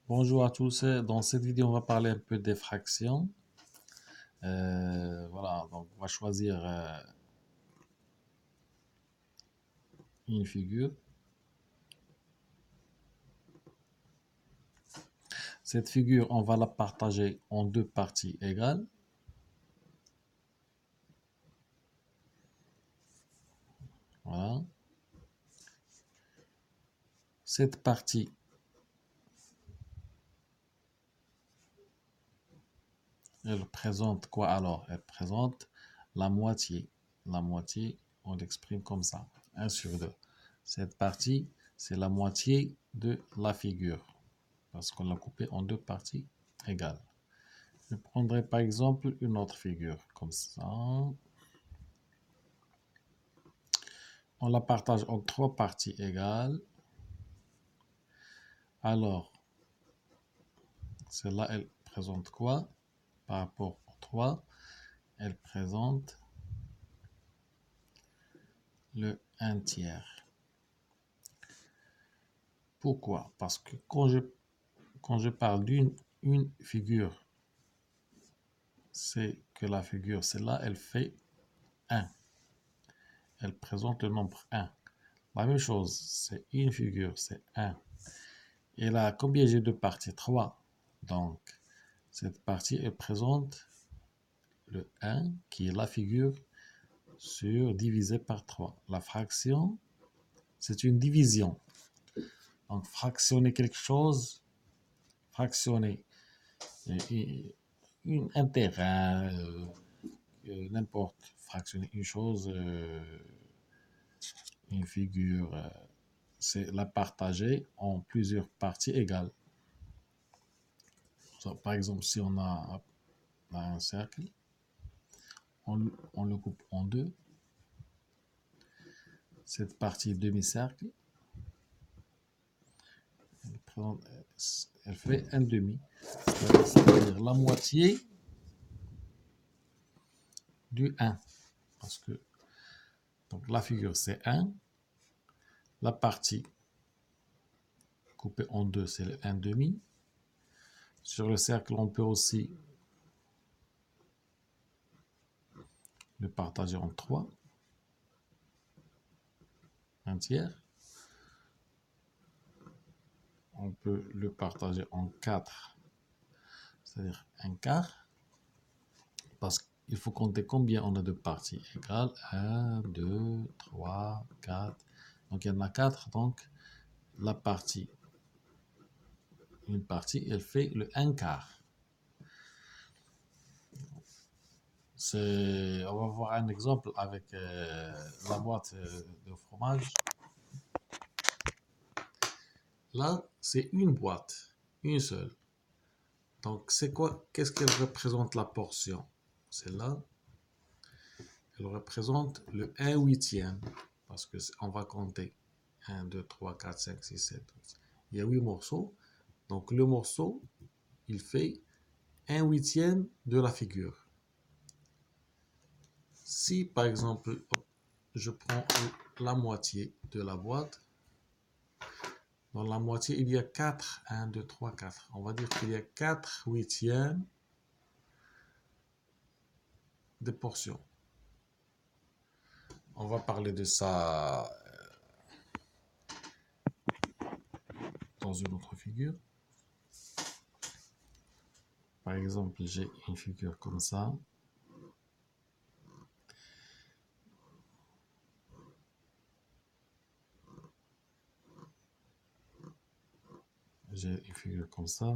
Bonjour à tous. Dans cette vidéo, on va parler un peu des fractions. Voilà, donc on va choisir une figure. Cette figure, on va la partager en deux parties égales. Voilà. Cette partie, elle présente quoi alors? Elle présente la moitié. La moitié, on l'exprime comme ça, 1 sur 2. Cette partie, c'est la moitié de la figure, parce qu'on l'a coupée en deux parties égales. Je prendrai par exemple une autre figure, comme ça. On la partage en trois parties égales. Alors, celle-là, elle présente quoi par rapport aux trois? Elle présente le 1 tiers. Pourquoi? Parce que quand je parle d'une figure, c'est que la figure, celle-là, elle fait 1. Elle présente le nombre 1. La même chose, c'est une figure, c'est 1. Et là, combien j'ai de parties? 3. Donc, cette partie, elle présente le 1, qui est la figure, divisé par 3. La fraction, c'est une division. Donc, fractionner quelque chose, fractionner un terrain, n'importe, fractionner une chose, une figure, c'est la partager en plusieurs parties égales. Par exemple, si on a un cercle, on le coupe en deux. Cette partie demi-cercle, elle fait un demi, c'est-à-dire la moitié du 1. Parce que donc, la figure c'est 1, la partie coupée en deux c'est le 1 demi. Sur le cercle, on peut aussi le partager en 3, 1 tiers. On peut le partager en 4, c'est-à-dire un quart. Parce qu'il faut compter combien on a de parties égales. 1, 2, 3, 4. Donc il y en a 4. Donc une partie, elle fait le 1 quart. On va voir un exemple avec la boîte de fromage. Là, c'est une boîte, une seule. Donc, c'est quoi? Qu'est-ce qu'elle représente la portion? Celle-là, elle représente le 1 huitième. Parce qu'on va compter 1, 2, 3, 4, 5, 6, 7, 8. Il y a 8 morceaux. Donc, le morceau, il fait 1 huitième de la figure. Si, par exemple, je prends la moitié de la boîte, dans la moitié, il y a 4. 1, 2, 3, 4. On va dire qu'il y a 4 huitièmes de portions. On va parler de ça dans une autre figure. Par exemple, j'ai une figure comme ça. J'ai une figure comme ça.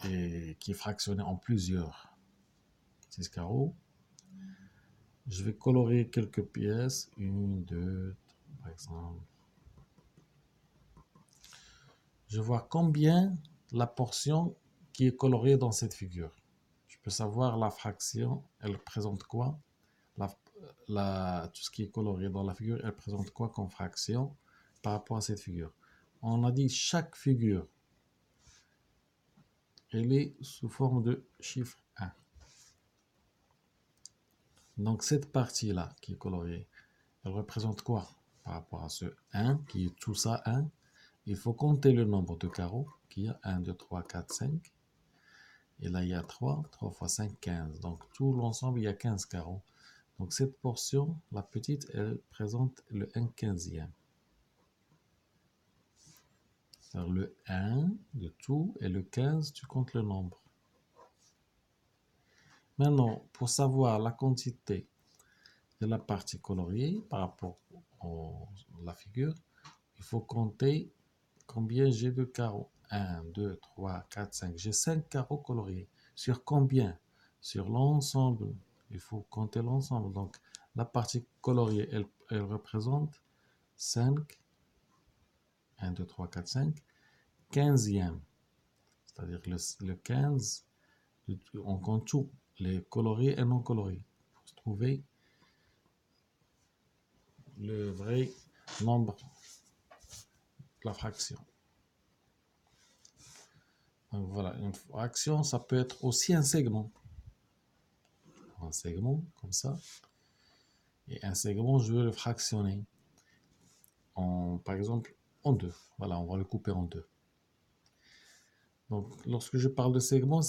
Et qui est fractionnée en plusieurs 6 carreaux. Je vais colorer quelques pièces. 1, 2, par exemple. Je vois combien la portion qui est colorée dans cette figure. Je peux savoir la fraction, elle présente quoi? Tout ce qui est coloré dans la figure, elle présente quoi comme fraction par rapport à cette figure? On a dit chaque figure, elle est sous forme de chiffre 1. Donc cette partie-là qui est colorée, elle représente quoi par rapport à ce 1 qui est tout ça 1? il faut compter le nombre de carreaux qu'il y a. 1, 2, 3, 4, 5. Et là, il y a 3. 3 fois 5, 15. Donc, tout l'ensemble, il y a 15 carreaux. Donc, cette portion, la petite, elle présente le 1/15e. C'est-à-dire le 1 de tout et le 15, tu comptes le nombre. Maintenant, pour savoir la quantité de la partie coloriée par rapport à la figure, il faut compter combien j'ai de carreaux. 1, 2, 3, 4, 5. J'ai 5 carreaux coloriés. Sur combien? Sur l'ensemble. Il faut compter l'ensemble. Donc, la partie coloriée, elle représente 5, 1, 2, 3, 4, 5, 15e. C'est-à-dire le 15, on compte tout, les coloriés et non coloriés, pour trouver le vrai nombre de la fraction. Donc voilà, une fraction, ça peut être aussi un segment. Un segment, comme ça. Et un segment, je veux le fractionner. Par exemple, en deux. Voilà, on va le couper en deux. Donc, lorsque je parle de segment,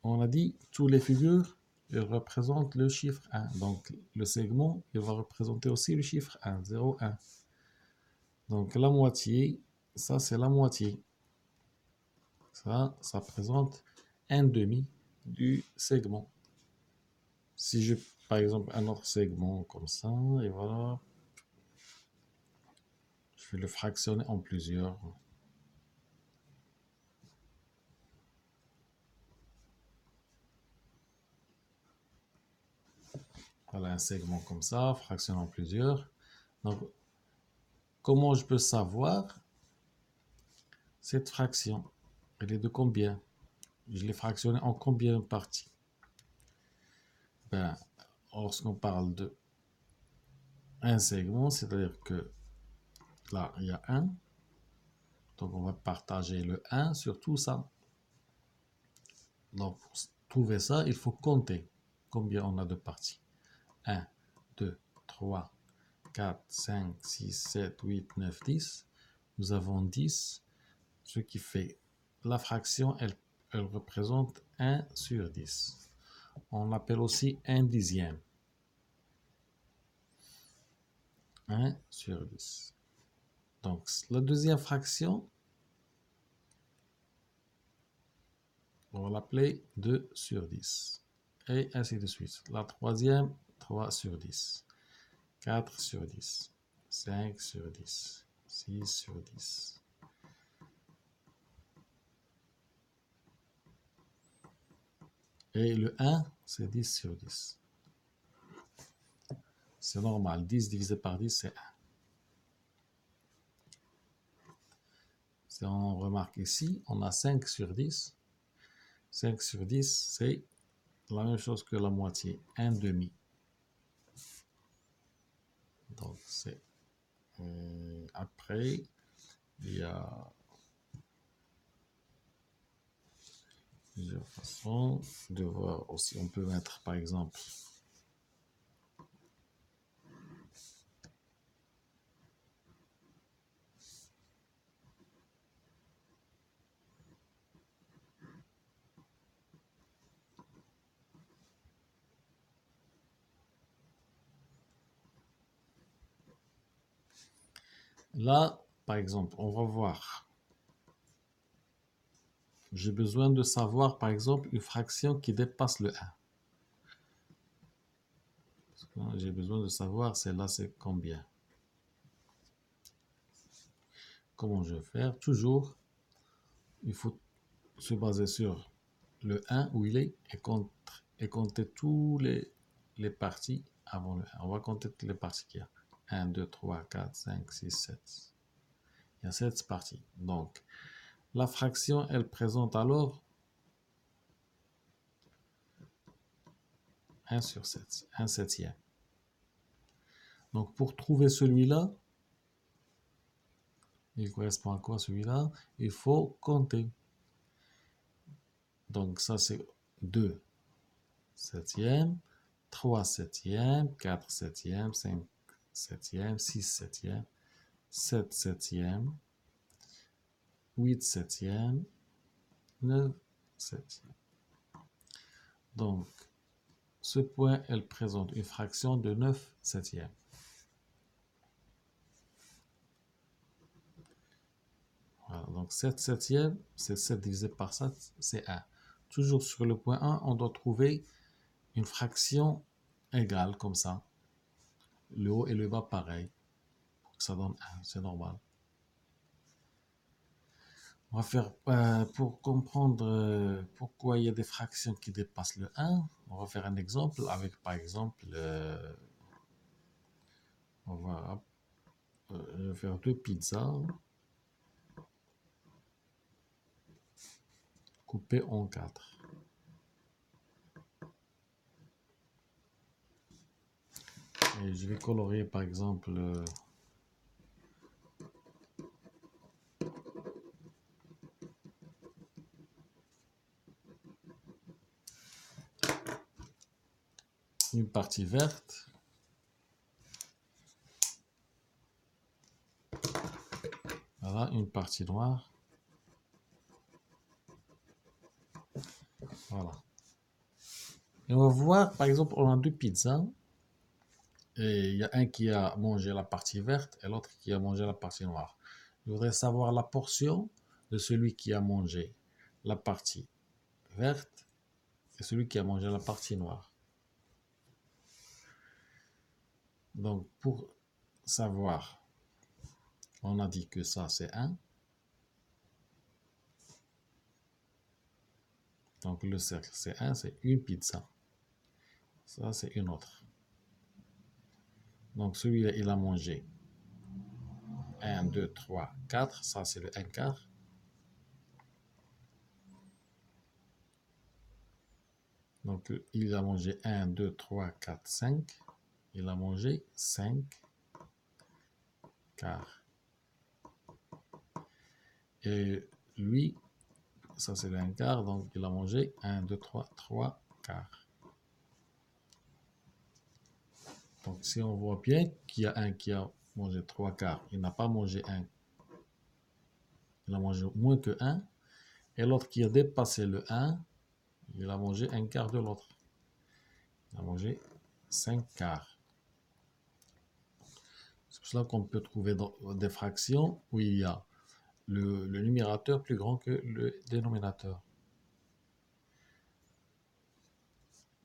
on a dit tous les figures, elles représentent le chiffre 1. Donc, le segment, il va représenter aussi le chiffre 1, 0, 1. Donc, la moitié, ça, c'est la moitié. Ça présente un demi du segment. Si je, par exemple, un autre segment comme ça, et voilà, je vais le fractionner en plusieurs. Voilà un segment comme ça, fractionné en plusieurs. Donc, comment je peux savoir cette fraction? Elle est de combien? Je l'ai fractionnée en combien de parties? Ben, lorsqu'on parle de un segment, c'est-à-dire que là, il y a 1. Donc, on va partager le 1 sur tout ça. Donc, pour trouver ça, il faut compter combien on a de parties. 1, 2, 3, 4, 5, 6, 7, 8, 9, 10. Nous avons 10, ce qui fait la fraction, elle représente 1 sur 10. On l'appelle aussi 1/10. 1 sur 10. Donc, la deuxième fraction, on va l'appeler 2 sur 10. Et ainsi de suite. La troisième, 3 sur 10. 4 sur 10. 5 sur 10. 6 sur 10. Et le 1, c'est 10 sur 10. C'est normal. 10 divisé par 10, c'est 1. Si on remarque ici, on a 5 sur 10. 5 sur 10, c'est la même chose que la moitié, 1 demi. Donc, c'est après, il y a plusieurs façons de voir aussi. On peut mettre, par exemple, là, par exemple, on va voir. J'ai besoin de savoir, par exemple, une fraction qui dépasse le 1. J'ai besoin de savoir, celle-là, c'est combien. Comment je vais faire? Toujours, il faut se baser sur le 1 où il est et compter tous les parties avant le 1. On va compter toutes les parties qu'il y a. 1, 2, 3, 4, 5, 6, 7. Il y a 7 parties. Donc, la fraction, elle présente alors 1 sur 7, 1 septième. Donc, pour trouver celui-là, il correspond à quoi celui-là? Il faut compter. Donc, ça, c'est 2 septièmes, 3 septièmes, 4 septièmes, 5 septièmes, 6 septièmes, 7 septièmes, 8 septièmes, 9 septièmes. Donc, ce point, elle présente une fraction de 9 septièmes. Voilà, donc 7 septièmes, c'est 7 divisé par 7, c'est 1. Toujours sur le point 1, on doit trouver une fraction égale, comme ça. Le haut et le bas, pareil. Ça donne 1, c'est normal. On va faire, pour comprendre pourquoi il y a des fractions qui dépassent le 1, on va faire un exemple avec, par exemple, on va faire 2 pizzas coupées en 4. Et je vais colorier, par exemple, une partie verte. Voilà, une partie noire. Voilà. Et on va voir, par exemple, on a 2 pizzas. Et il y a un qui a mangé la partie verte et l'autre qui a mangé la partie noire. Je voudrais savoir la portion de celui qui a mangé la partie verte et celui qui a mangé la partie noire. Donc, pour savoir, on a dit que ça, c'est 1. Donc, le cercle, c'est 1, c'est une pizza. Ça, c'est une autre. Donc, celui-là, il a mangé 1, 2, 3, 4. Ça, c'est le 1 quart. Donc, il a mangé 1, 2, 3, 4, 5. Il a mangé 5 quarts. Et lui, ça c'est le 1 quart, donc il a mangé 1, 2, 3, 3 quarts. Donc si on voit bien qu'il y a un qui a mangé 3 quarts, il n'a pas mangé 1, il a mangé moins que 1. Et l'autre qui a dépassé le 1, il a mangé 1 quart de l'autre. Il a mangé 5 quarts. C'est pour cela qu'on peut trouver des fractions où il y a le numérateur plus grand que le dénominateur.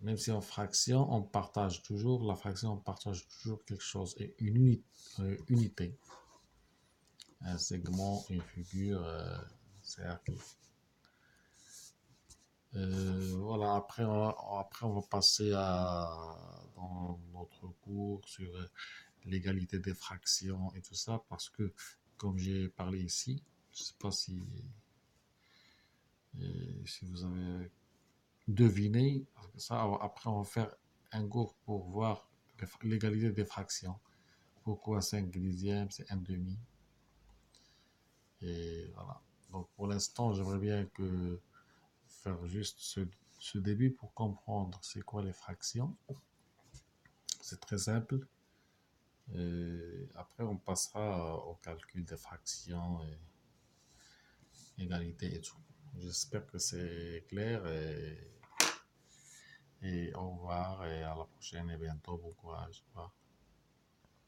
Même si en fraction, on partage toujours, la fraction, on partage toujours quelque chose, et une unité. Un segment, une figure, cercle. Voilà, après on va passer dans notre cours sur l'égalité des fractions et tout ça, parce que, comme j'ai parlé ici, je ne sais pas si vous avez deviné, parce que ça, après on va faire un cours pour voir l'égalité des fractions. Pourquoi 5 dixièmes, c'est un demi. Et voilà. Donc pour l'instant, j'aimerais bien faire juste ce début pour comprendre c'est quoi les fractions. C'est très simple. Et après, on passera au calcul des fractions et égalité et tout. J'espère que c'est clair et au revoir et à la prochaine et bientôt. Bon courage. Au revoir.